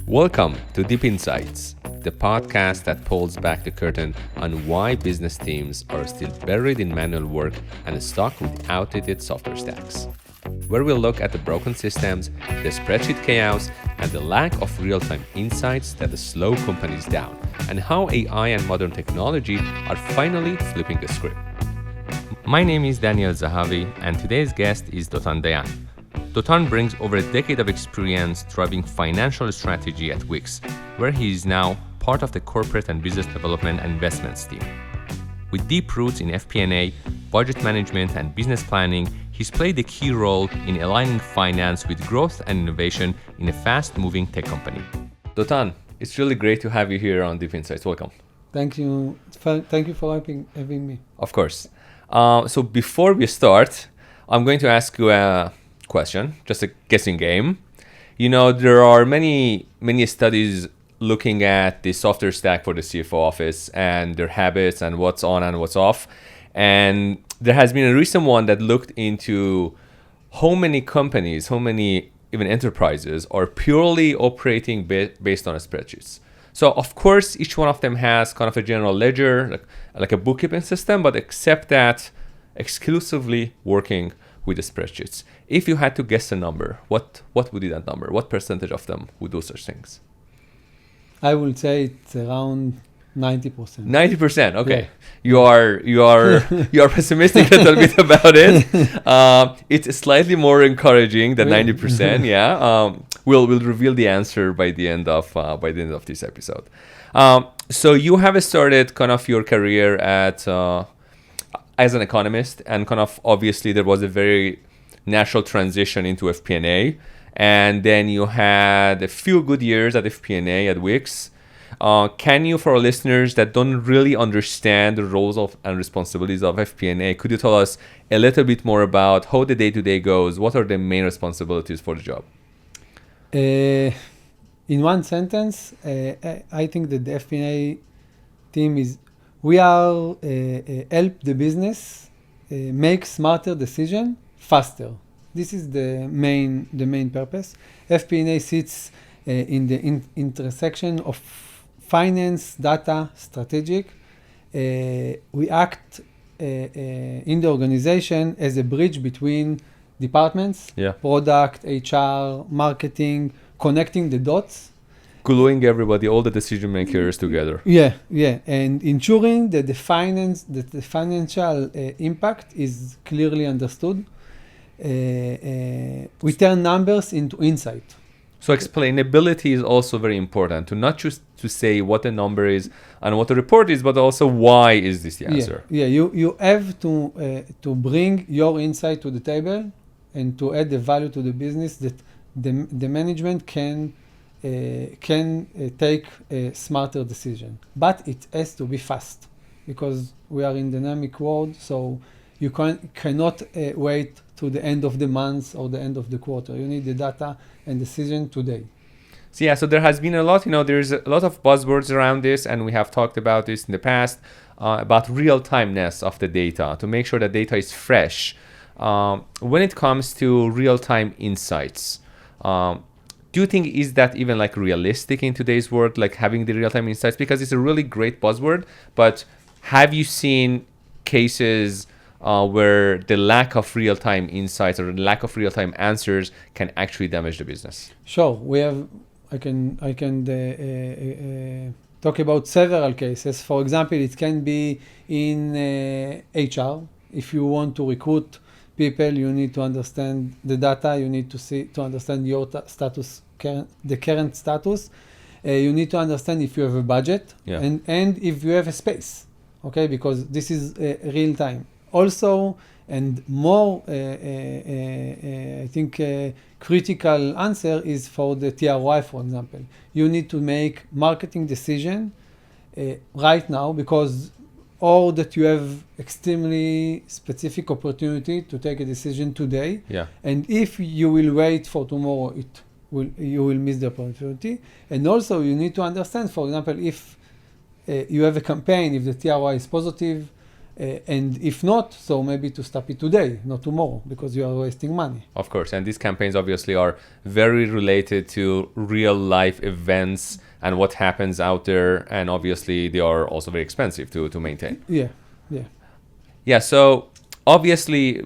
Welcome to Deep Insights, the podcast that pulls back the curtain on why business teams are still buried in manual work and stuck with outdated software stacks. Where we'll look at the broken systems, the spreadsheet chaos, and the lack of real-time insights that slow companies down, and how AI and modern technology are finally flipping the script. My name is Daniel Zahavi, and today's guest is Dotan Dayan. Dotan brings over a decade of experience driving financial strategy at WIX, where he is now part of the corporate and business development and investments team. With deep roots in FP&A, budget management, and business planning, he's played a key role in aligning finance with growth and innovation in a fast-moving tech company. Dotan, it's really great to have you here on Deep Insights. Welcome. Thank you. Thank you for having me. Of course. So before we start, I'm going to ask you a question, just a guessing game. You know, there are many studies looking at the software stack for the CFO office and their habits and what's on and what's off. And there has been a recent one that looked into how many companies, how many even enterprises are purely operating based on spreadsheets. So of course, each one of them has kind of a general ledger, like a bookkeeping system, but except that exclusively working with the spreadsheets. If you had to guess a number, what would be that number? What percentage of them would do such things? I would say it's around 90%. 90%. Okay, yeah. you are pessimistic a little bit about it. It's slightly more encouraging than 90%. Yeah. We'll reveal the answer by the end of this episode. So you have started kind of your career as an economist, and kind of obviously there was a very natural transition into FP&A, and then you had a few good years at FP&A at WIX. Can you, for our listeners that don't really understand the roles and responsibilities of FP&A, could you tell us a little bit more about how the day-to-day goes? What are the main responsibilities for the job? In one sentence, I think that the FP&A team we are help the business make smarter decision faster. This is the main purpose. FP&A sits in the intersection of finance, data, strategic. We act in the organization as a bridge between departments, product, HR, marketing, connecting the dots. Gluing everybody, all the decision makers together. Yeah, and ensuring that the financial impact is clearly understood. We turn numbers into insight. So explainability is also very important, to not just to say what the number is and what the report is, but also why is this the answer. Yeah, you have to bring your insight to the table and to add the value to the business that the management can take a smarter decision. But it has to be fast, because we are in dynamic world, so you cannot wait to the end of the month or the end of the quarter. You need the data and decision today. So there has been a lot, there's a lot of buzzwords around this, and we have talked about this in the past, about real-timeness of the data, to make sure that data is fresh. When it comes to real-time insights, do you think is that even like realistic in today's world, like having the real-time insights? Because it's a really great buzzword, but have you seen cases where the lack of real-time insights or the lack of real-time answers can actually damage the business? Sure, we have. I can talk about several cases. For example, it can be in HR. If you want to recruit people, you need to understand the data. You need to understand your status, the current status. You need to understand if you have a budget and if you have a space. Okay, because this is real time. Also, and more, I think critical answer is for the TROI, for example. You need to make marketing decision right now, because or that you have extremely specific opportunity to take a decision today. And if you will wait for tomorrow, you will miss the opportunity. And also you need to understand, for example, if you have a campaign, if the TROI is positive, And if not, so maybe to stop it today, not tomorrow, because you are wasting money. Of course, and these campaigns obviously are very related to real life events and what happens out there, and obviously they are also very expensive to maintain. Yeah. So obviously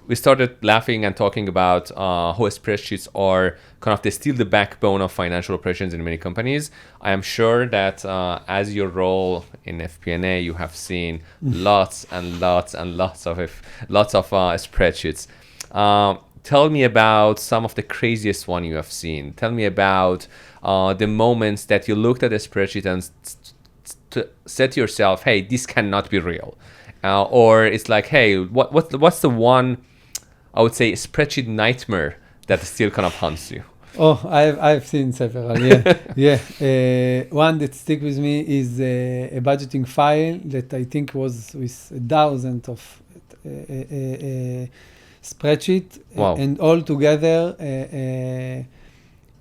we started laughing and talking about how spreadsheets are kind of still the backbone of financial operations in many companies. I am sure that as your role in FP&A, you have seen lots and lots and lots of spreadsheets. Tell me about some of the craziest one you have seen. Tell me about the moments that you looked at a spreadsheet and said to yourself, hey, this cannot be real. Or it's like, hey, what's the one, I would say, spreadsheet nightmare that still kind of haunts you? Oh, I've seen several. Yeah. One that stick with me is a budgeting file that I think was with 1,000 of spreadsheet. Wow. And all together,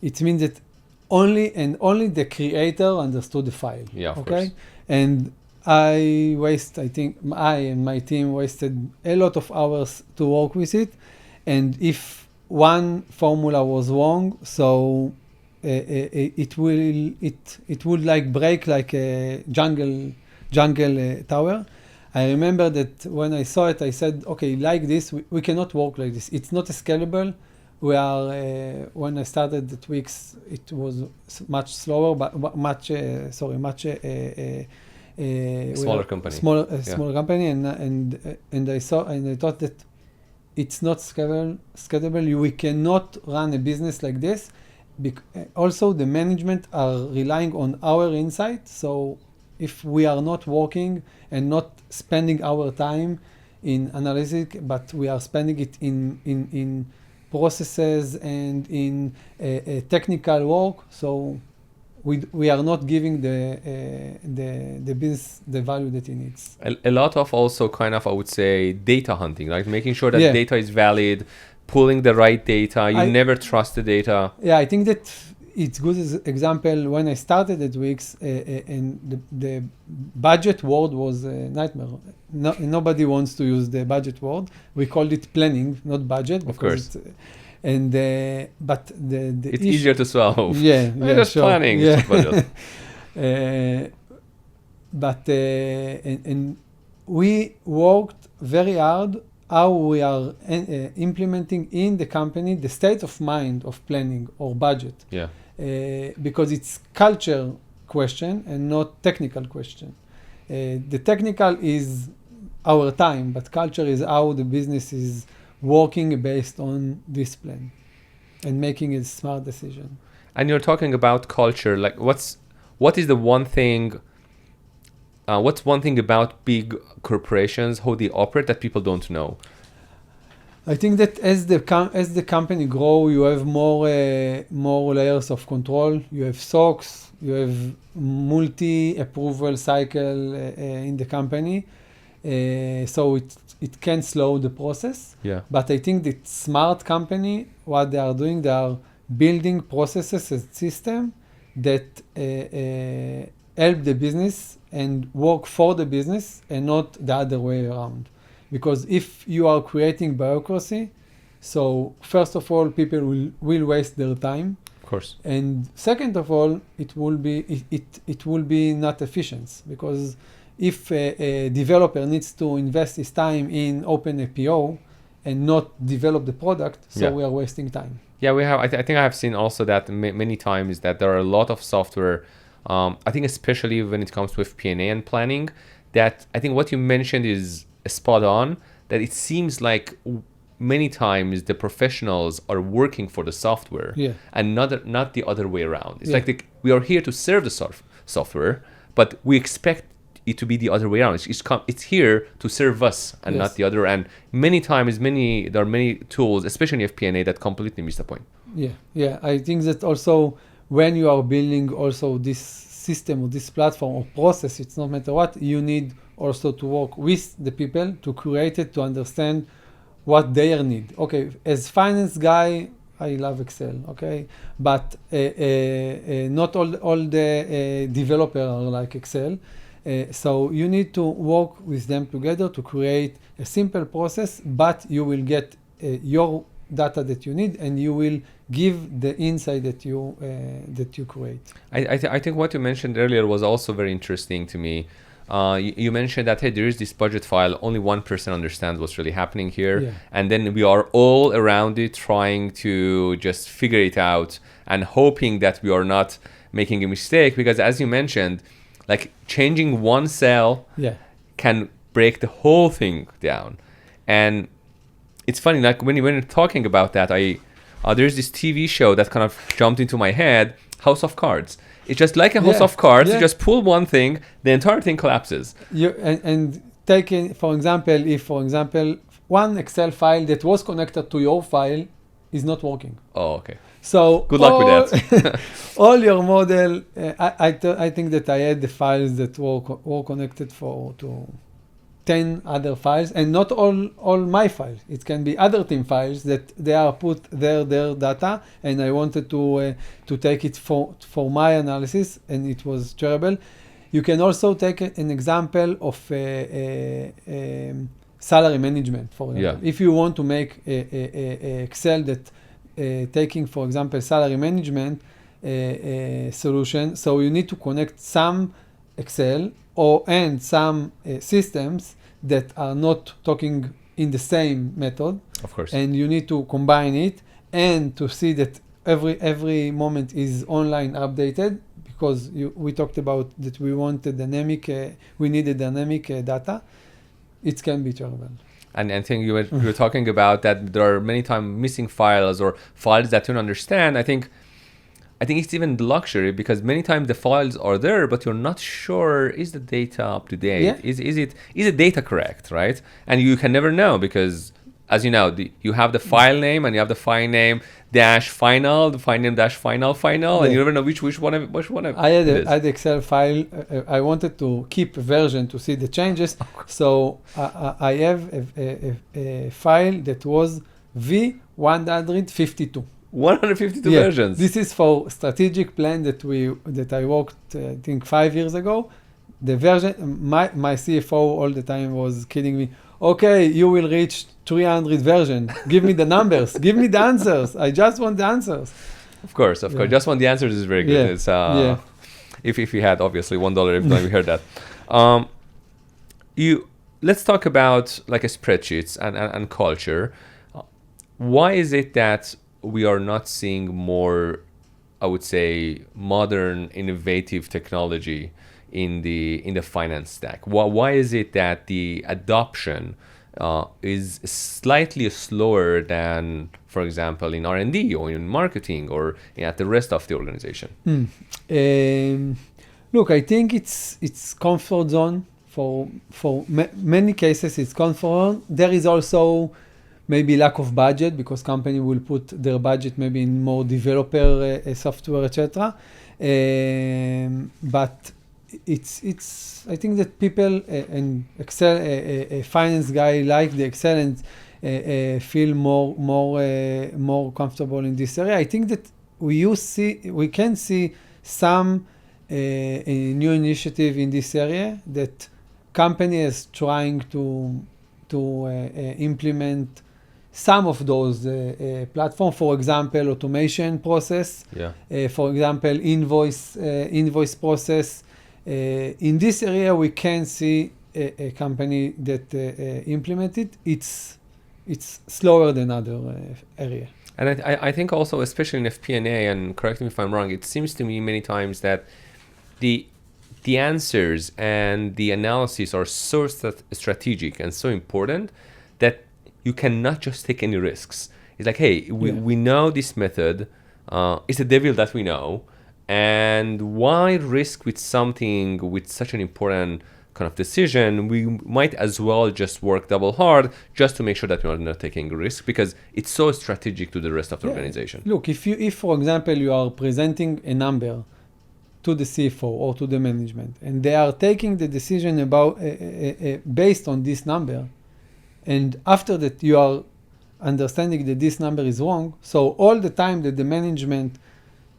it means that only the creator understood the file. Yeah, of okay. course. And I think I and my team wasted a lot of hours to work with it. And if one formula was wrong, so it would like break like a jungle tower. I remember that when I saw it, I said, okay, like this, we cannot work like this. It's not scalable. We are, when I started at WIX, it was much slower, but much smaller company. Smaller company, and I thought that it's not scalable. We cannot run a business like this. Also, the management are relying on our insight. So if we are not working and not spending our time in analysis, but we are spending it in processes and in technical work, so we are not giving the business the value that it needs. A lot of also kind of, I would say, data hunting, like making sure that Yeah. data is valid, pulling the right data. You never trust the data. Yeah, I think that it's good as example. When I started at WIX, and the budget word was a nightmare. Nobody wants to use the budget word. We called it planning, not budget. Of course. But the it's easier to swallow. Yeah, just sure. planning. Yeah. It's not budget. And we worked very hard how we are implementing in the company the state of mind of planning or budget. Yeah. Because it's culture question and not technical question. The technical is our time, but culture is how the business is working based on this plan and making a smart decision. And you're talking about culture. Like, what is the one thing? What's one thing about big corporations, how they operate, that people don't know? I think that as the company grow, you have more layers of control. You have SOX, you have multi-approval cycle in the company, so it can slow the process. Yeah. But I think that smart company, what they are doing, they are building processes and system that help the business and work for the business and not the other way around. Because if you are creating bureaucracy, so first of all, people will waste their time. Of course. And second of all, it will be not efficient, because if a developer needs to invest his time in open a PO and not develop the product, so we are wasting time. Yeah, we have. I think I have seen also that many times that there are a lot of software. I think especially when it comes with P&A and planning, that I think what you mentioned is spot on. That it seems like many times the professionals are working for the software, and not the other way around. It's like we are here to serve the software, but we expect it to be the other way around. It's here to serve us and not the other. And many times, there are many tools, especially in FP&A, that completely miss the point. Yeah. I think that also when you are building also this system or this platform or process, it's not matter what, you need also to work with the people to create it, to understand what their need. Okay, as finance guy, I love Excel, okay? But not all the developers are like Excel. So you need to work with them together to create a simple process, but you will get your data that you need, and you will give the insight that you create. I think what you mentioned earlier was also very interesting to me. You mentioned that, hey, there is this budget file, only one person understands what's really happening here. Yeah. And then we are all around it trying to just figure it out and hoping that we are not making a mistake. Because as you mentioned, like changing one cell can break the whole thing down. And it's funny, like when you're talking about that, there's this TV show that kind of jumped into my head, House of Cards. It's just like a house of cards. You just pull one thing, the entire thing collapses. And taking, for example, one Excel file that was connected to your file is not working. Oh, okay. So good luck with that. All your model, I think that I had the files that were connected to 10 other files, and not all my files. It can be other team files that they are put their data, and I wanted to take it for my analysis, and it was terrible. You can also take an example of salary management, for example. If you want to make a Excel that taking, for example, salary management solution, so you need to connect some Excel and some systems that are not talking in the same method. Of course. And you need to combine it and to see that every moment is online updated, because we talked about that we need a dynamic data. It can be terrible. And I think you were talking about that there are many times missing files or files that you don't understand. I think it's even the luxury, because many times the files are there, but you're not sure, is the data up to date? Yeah. Is the data correct, right? And you can never know, because as you know, you have the file name and you have the file name dash final, the file name dash final, and you never know which one I had Excel file. I wanted to keep a version to see the changes. So I have a file that was V152. 152 versions. This is for strategic plan that I worked, I think 5 years ago. The version, my CFO all the time was kidding me. Okay, you will reach 300 version. Give me the numbers. Give me the answers. I just want the answers. Of course. Just want the answers is very good. It's if you had obviously $1 every time you heard that. Let's talk about like a spreadsheets and culture. Why is it that we are not seeing more, I would say, modern, innovative technology in the finance stack? Why is it that the adoption is slightly slower than, for example, in R&D or in marketing or at the rest of the organization? Look, I think it's comfort zone for many cases. It's comfort zone. There is also maybe lack of budget, because company will put their budget maybe in more developer software, etc. But it's I think that people and Excel, a finance guy like the Excel and feel more comfortable in this area. I think that we can see some a new initiative in this area that company is trying to implement some of those platforms. For example, automation process. For example, invoice process. In this area, we can see a company that implemented. It's slower than other area. And I think also, especially in FP&A, and correct me if I'm wrong, it seems to me many times that the answers and the analysis are so strategic and so important that you cannot just take any risks. It's like, hey, we know this method. It's the devil that we know. And why risk with something with such an important kind of decision? We might as well just work double hard just to make sure that we're not taking a risk, because it's so strategic to the rest of the organization. Look, if for example, you are presenting a number to the CFO or to the management, and they are taking the decision about based on this number, and after that you are understanding that this number is wrong, so all the time that the management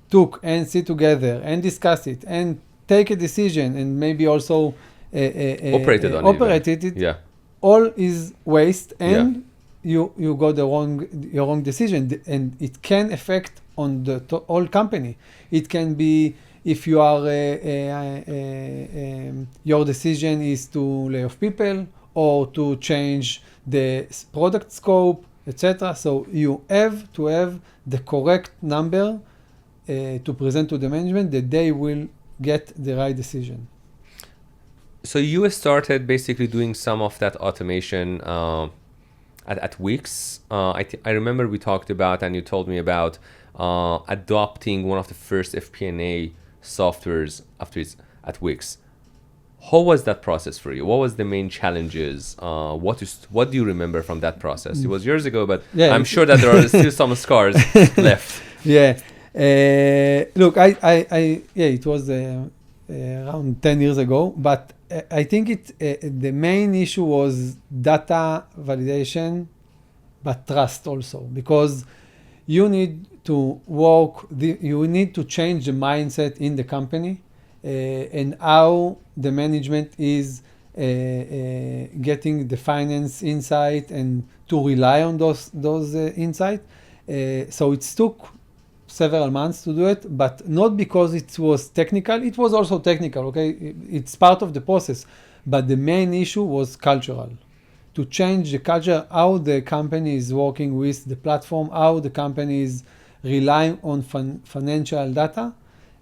took and sit together and discuss it and take a decision and maybe also Operated on operated even. it, Yeah. all is waste, and Yeah. you got your wrong decision, and it can affect on the whole company. It can be if you are your decision is to lay off people or to change the product scope, etc. So you have to have the correct number to present to the management that they will get the right decision. So you started basically doing some of that automation at Wix. I remember we talked about, and you told me about adopting one of the first FP&A softwares after it's at Wix. How was that process for you? What was the main challenges? What do you remember from that process? It was years ago, but Yeah, I'm sure that there are still some scars left. Yeah. Look, yeah, it was around 10 years ago, but I think the main issue was data validation, but trust also, because you need to you need to change the mindset in the company and how the management is getting the finance insight and to rely on those insights. So it took several months to do it, but not because it was technical. It was also technical, okay? It's part of the process. But the main issue was cultural. To change the culture, how the company is working with the platform, how the company is relying on financial data,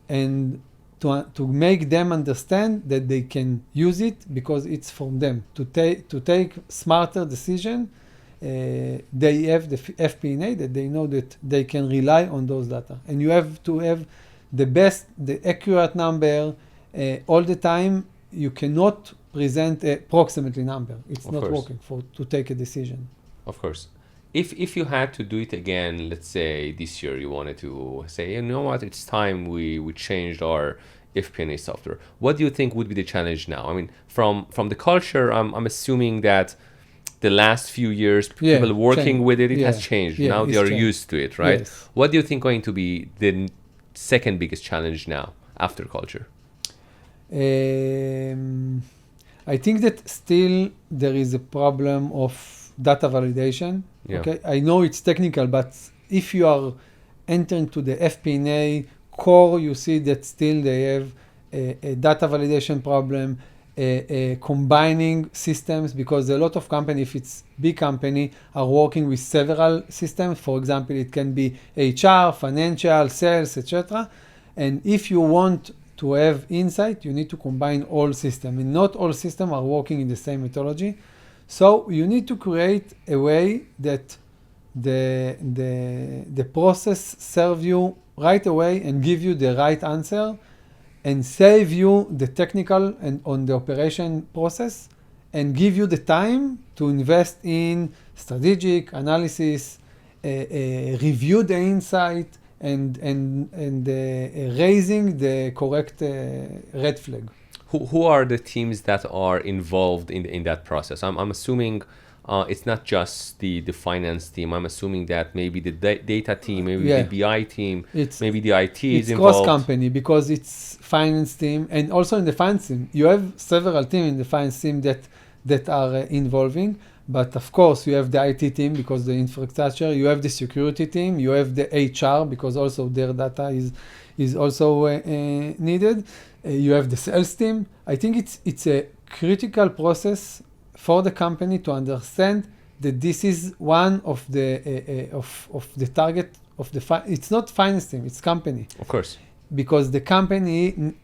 and to make them understand that they can use it because it's from them. To take smarter decision, they have the FP&A that they know that they can rely on those data. And you have to have the accurate number all the time. You cannot present a approximately number. It's not working to take a decision. Of course. If you had to do it again, let's say this year you wanted to say, you know what, it's time we changed our FP&A software. What do you think would be the challenge now? I mean, from the culture, I'm assuming that the last few years, people working with it has changed. Now they are used to it, right? Yes. What do you think going to be the second biggest challenge now after culture? I think that still there is a problem of data validation. Yeah. Okay, I know it's technical, but if you are entering to the FP&A core, you see that still they have a data validation problem, combining systems, because a lot of companies, if it's big company, are working with several systems. For example, it can be HR, financial, sales, etc. And if you want to have insight, you need to combine all systems, and not all systems are working in the same methodology. So you need to create a way that the process serve you right away and give you the right answer and save you the technical and on the operation process and give you the time to invest in strategic analysis, review the insight, and raising the correct red flag. Who are the teams that are involved in that process? I'm assuming it's not just the finance team. I'm assuming that maybe the data team, maybe the BI team, maybe the IT is involved. It's cross-company because it's finance team, and also in the finance team, you have several teams in the finance team that are involving. But of course, you have the IT team because the infrastructure. You have the security team. You have the HR because also their data is also needed. You have the sales team. I think it's a critical process for the company to understand that this is one of the of the target of the it's not finance team, it's company. Of course. Because the company,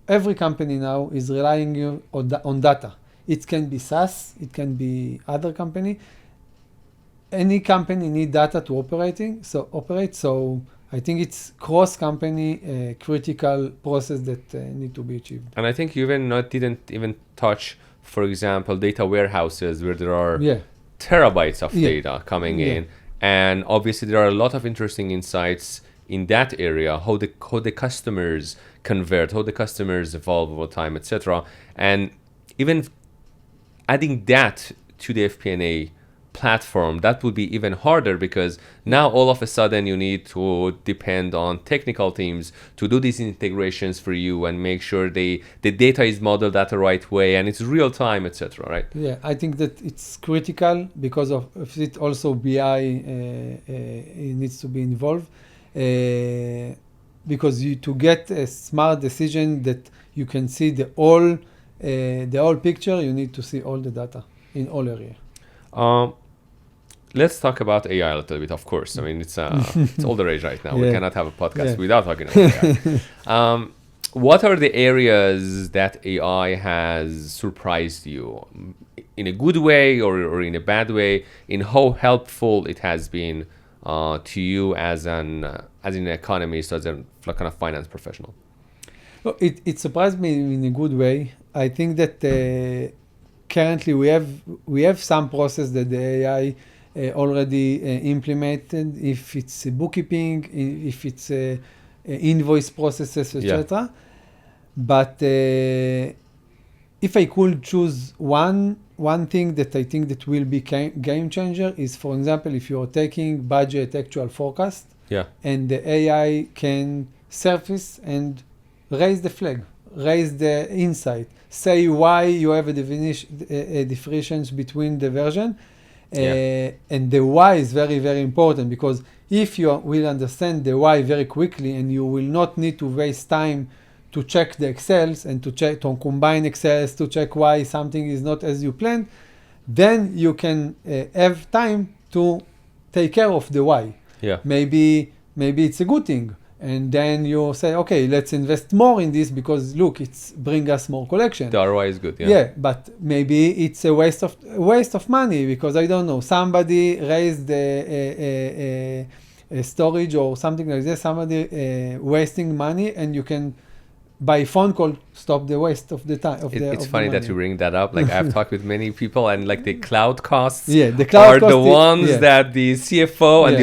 every company now is relying on data. It can be SaaS, it can be other company. Any company need data to operate. So I think it's cross-company critical process that need to be achieved. And I think you didn't even touch, for example, data warehouses where there are terabytes of data coming in. And obviously there are a lot of interesting insights in that area, how the customers convert, how the customers evolve over time, etc. And even adding that to the FP&A platform, that would be even harder, because now all of a sudden you need to depend on technical teams to do these integrations for you and make sure the data is modeled that the right way and it's real time, etc. Right? Yeah, I think that it's critical because of it. Also, BI it needs to be involved because to get a smart decision that you can see the whole picture, you need to see all the data in all areas. Let's talk about AI a little bit, of course. I mean, it's all the rage right now. We Yeah. cannot have a podcast Yeah. without talking about AI. What are the areas that AI has surprised you in a good way or in a bad way, in how helpful it has been to you as an economist, as a kind of finance professional? Well, it surprised me in a good way. I think that currently we have some process that the AI already implemented. If it's bookkeeping, if it's invoice processes, etc. But if I could choose one thing that I think that will be game changer is, for example, if you're taking budget actual forecast, and the AI can surface and raise the flag, raise the insight, say why you have a difference between the version. And the why is very, very important, because if you will understand the why very quickly and you will not need to waste time to check the Excels and to combine Excels to check why something is not as you planned, then you can have time to take care of the why. Maybe it's a good thing. And then you say, okay, let's invest more in this because look, it's bring us more collection. The ROI is good. But maybe it's a waste of money because I don't know, somebody raised a storage or something like this, somebody wasting money, and you can by phone call stop the waste of the time. It's funny that you bring that up. Like I've talked with many people, and like the cloud costs the cloud are the ones that the CFO and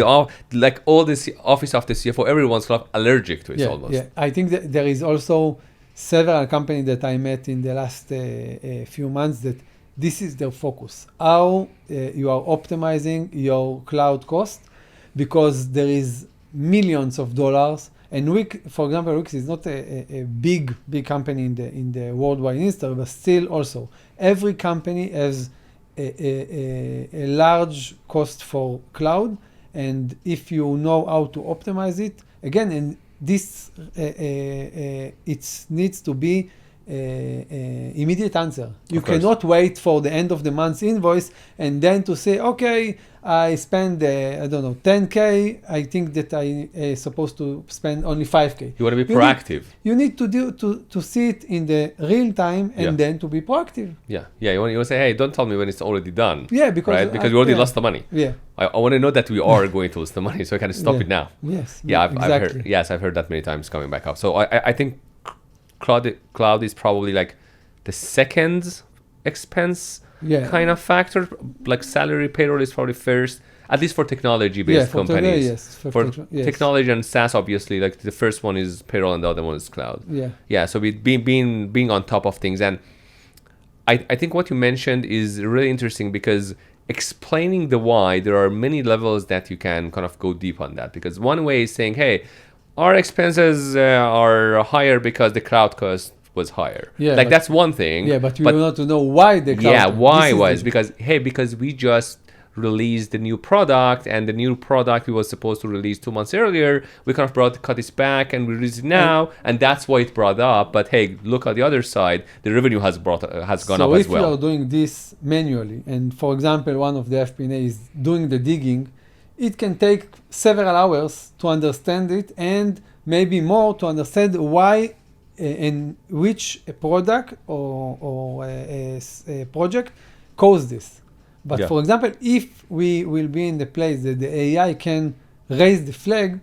like all the office of the CFO, everyone's kind of allergic to it almost. I think that there is also several companies that I met in the last few months that this is their focus. How you are optimizing your cloud cost, because there is millions of dollars. And WIX, for example, WIX is not a big company in the worldwide industry, but still also every company has a large cost for cloud, and if you know how to optimize it, again, and this it needs to be immediate answer. You cannot wait for the end of the month's invoice and then to say, okay, I spend, I don't know, 10K. I think that I supposed to spend only 5K. You want to be proactive. You need to see it in the real time and then to be proactive. You want to say, hey, don't tell me when it's already done. Because you already lost the money. I want to know that we are going to lose the money, so I can stop it now. I've heard that many times coming back up. So I think cloud is probably like the second expense kind of factor. Like salary, payroll is probably first, at least for technology-based companies. For technology and SaaS, obviously, like the first one is payroll and the other one is cloud. So being on top of things. And I think what you mentioned is really interesting, because explaining the why, there are many levels that you can kind of go deep on that. Because one way is saying, hey, our expenses are higher because the cloud cost was higher. That's one thing. But you want to know why the cloud. Why was because we just released the new product, and the new product we was supposed to release 2 months earlier. We kind of cut this back and release it now, and that's why it brought up. But hey, look at the other side. The revenue has gone up as well. So if you are doing this manually, and for example, one of the FP&A is doing the digging, it can take several hours to understand it, and maybe more to understand why and which product or a project caused this. But for example, if we will be in the place that the AI can raise the flag,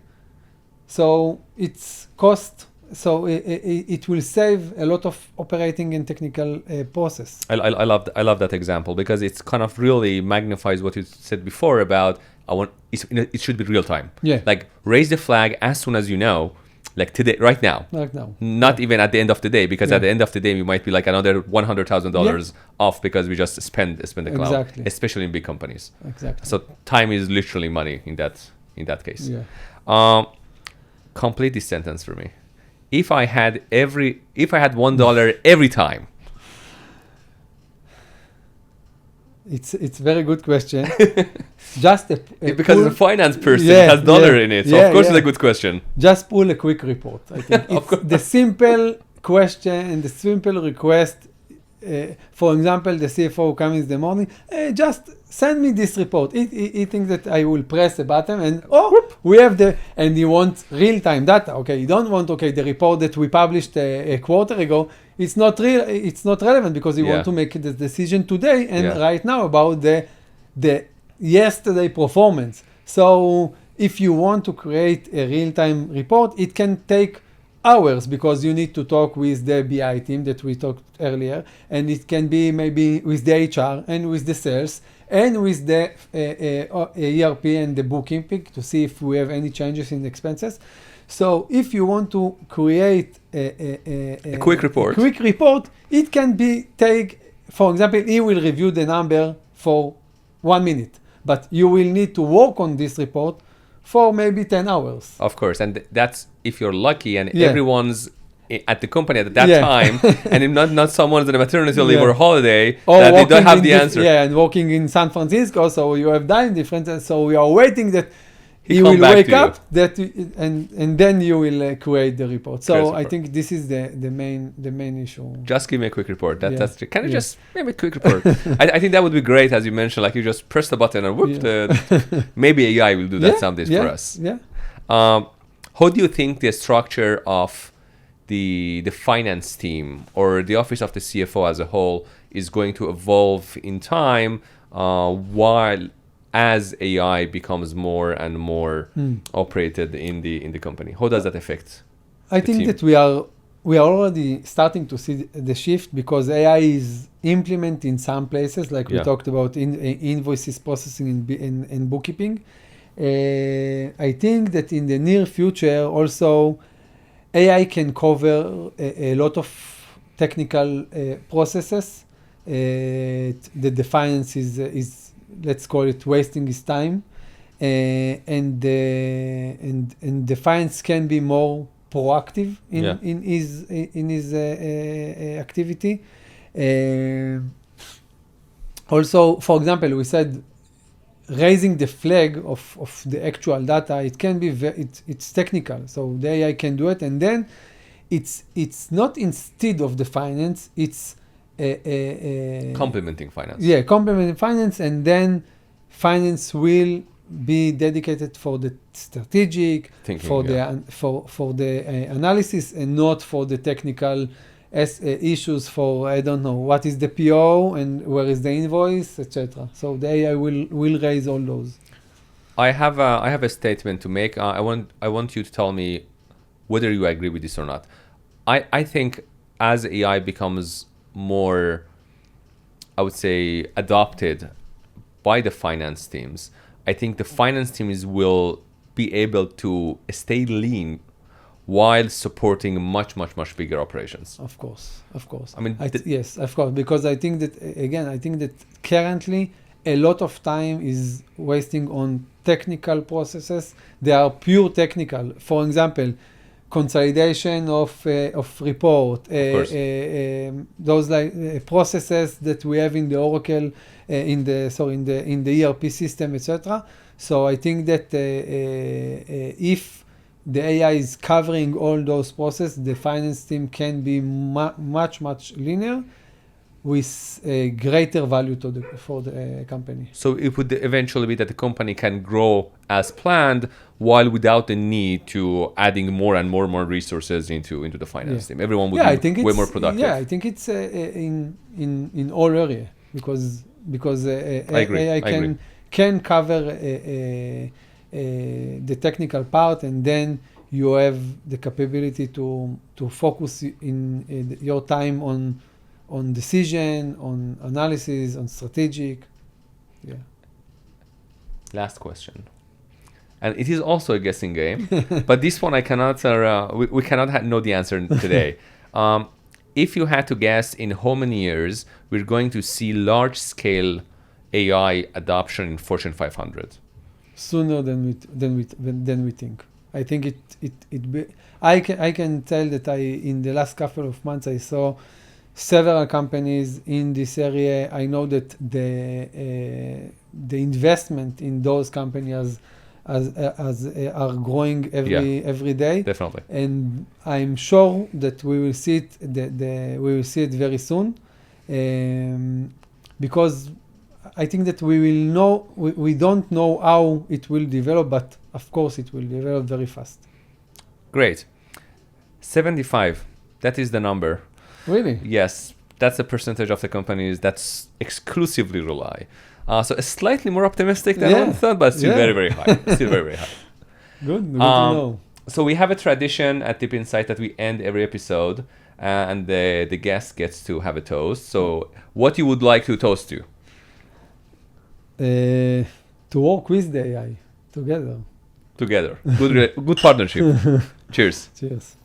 so it's cost, so it will save a lot of operating and technical process. I love that example, because it's kind of really magnifies what you said before about it should be real time. Like raise the flag as soon as you know, like today, right now. Right now. Not even at the end of the day, because Yeah. at the end of the day, we might be like another $100,000 off because we just spend the cloud, Exactly. especially in big companies. Exactly. So time is literally money in that case. Yeah. Complete this sentence for me. If I had $1 every time, It's a very good question. Just because the finance person has dollar in it, so of course it's a good question. Just pull a quick report. I think it's the simple question and the simple request. For example, the CFO comes in the morning, just send me this report. He thinks that I will press a button and we have and you want real-time data. Okay, you don't want the report that we published a quarter ago. It's not relevant because you want to make the decision today and right now about the yesterday performance. So if you want to create a real-time report, it can take hours because you need to talk with the BI team that we talked earlier, and it can be maybe with the HR and with the sales and with the ERP and the bookkeeping to see if we have any changes in the expenses. So if you want to create a quick report, it can take, for example, he will review the number for 1 minute, but you will need to work on this report for maybe 10 hours. Of course, and that's if you're lucky and everyone's at the company at that time, and not someone's on a maternity leave or holiday, or that they don't have the answer. And working in San Francisco, so you have time difference, so we are waiting that he will wake up and then you will create the report. So I think this is the main issue. Just give me a quick report. Can you just maybe a quick report? I think that would be great, as you mentioned. Like you just press the button and maybe AI will do that someday for us. Yeah. How do you think the structure of the finance team or the office of the CFO as a whole is going to evolve in time, while as AI becomes more and more operated in the company? How does that affect I think that we are already starting to see the shift because AI is implemented in some places, like we talked about invoices processing and bookkeeping. I think that in the near future also AI can cover a lot of technical processes that the finance is let's call it wasting his time, and the finance can be more proactive in his activity. Also, for example, we said raising the flag of the actual data. It can be it's technical, so the AI can do it, and then it's not instead of the finance. It's complementing finance. Yeah, complementing finance, and then finance will be dedicated for the strategic, thinking, for the analysis, and not for the technical issues. For I don't know what is the PO and where is the invoice, etc. So the AI will raise all those. I have a statement to make. I want you to tell me whether you agree with this or not. I think as AI becomes more, I would say, adopted by the finance teams, I think the finance teams will be able to stay lean while supporting much bigger operations. Of course. I mean, yes, of course, because I think that currently a lot of time is wasting on technical processes. They are pure technical. For example, consolidation of report, those like processes that we have in the Oracle, in the ERP system, etc. So I think that if the AI is covering all those processes, the finance team can be much linear with a greater value for the company. So it would eventually be that the company can grow as planned while without the need to adding more and more resources into the finance team. Everyone would be way more productive. Yeah, I think it's in all area because AI can cover the technical part, and then you have the capability to focus in your time on decision, on analysis, on strategic. Yeah. Last question. And it is also a guessing game, but this one I cannot. We cannot know the answer today. If you had to guess in how many years we're going to see large-scale AI adoption in Fortune 500? Sooner than we think. I think I can tell that in the last couple of months I saw several companies in this area. I know that the investment in those companies are growing every day. Definitely. And I'm sure that we will see it very soon, because I think that we will know. We don't know how it will develop, but of course it will develop very fast. Great. 75. That is the number. Really? Yes, that's the percentage of the companies that's exclusively rely. So slightly more optimistic than I thought, but still very, very high. Still very, very high. Good to know. So we have a tradition at Deep Insight that we end every episode, and the guest gets to have a toast. So what you would like to toast to? To work with the AI together. Together. Good partnership. Cheers. Cheers.